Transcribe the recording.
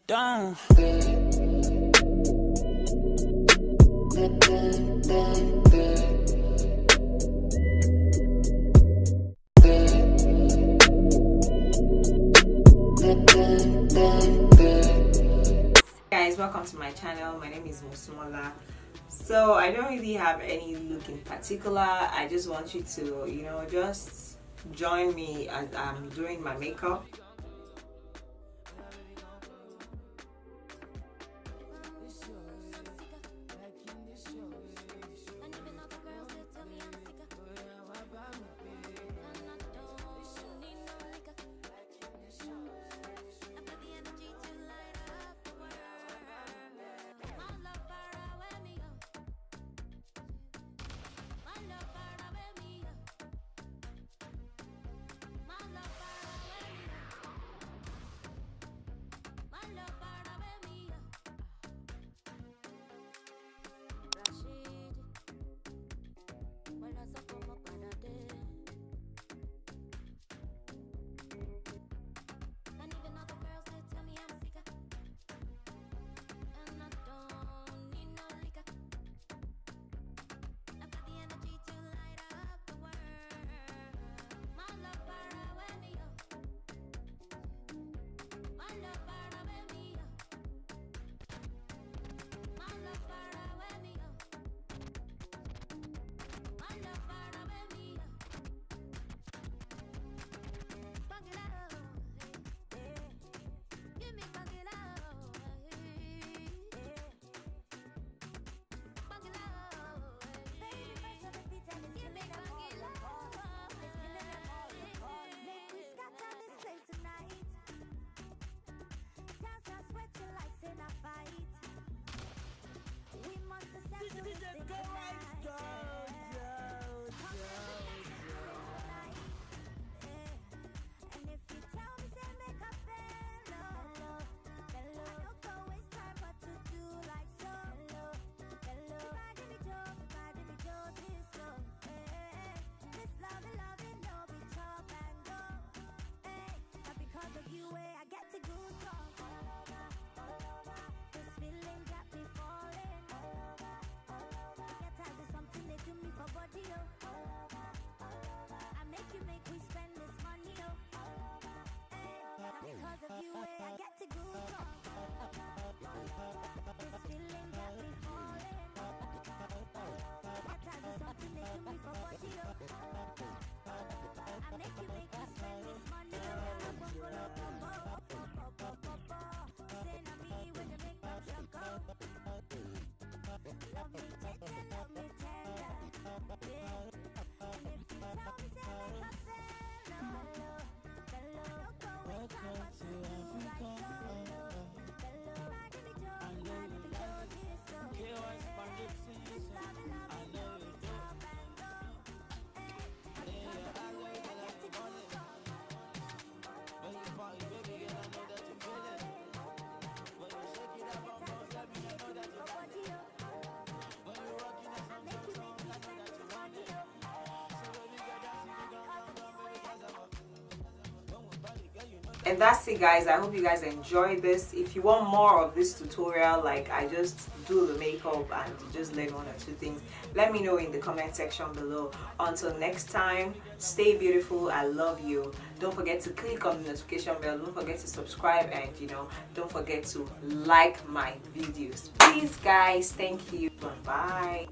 done. Guys, welcome to my channel. My name is Musmola. So I don't really have any look in particular. I just want you to just join me as I'm doing my makeup. And that's it, guys. I hope you guys enjoyed this. If you want more of this tutorial, like I just do the makeup and just learn one or two things, let me know in the comment section below. Until next time, stay beautiful. I love you. Don't forget to click on the notification bell. Don't forget to subscribe, and don't forget to like my videos. Please, guys. Thank you. Bye.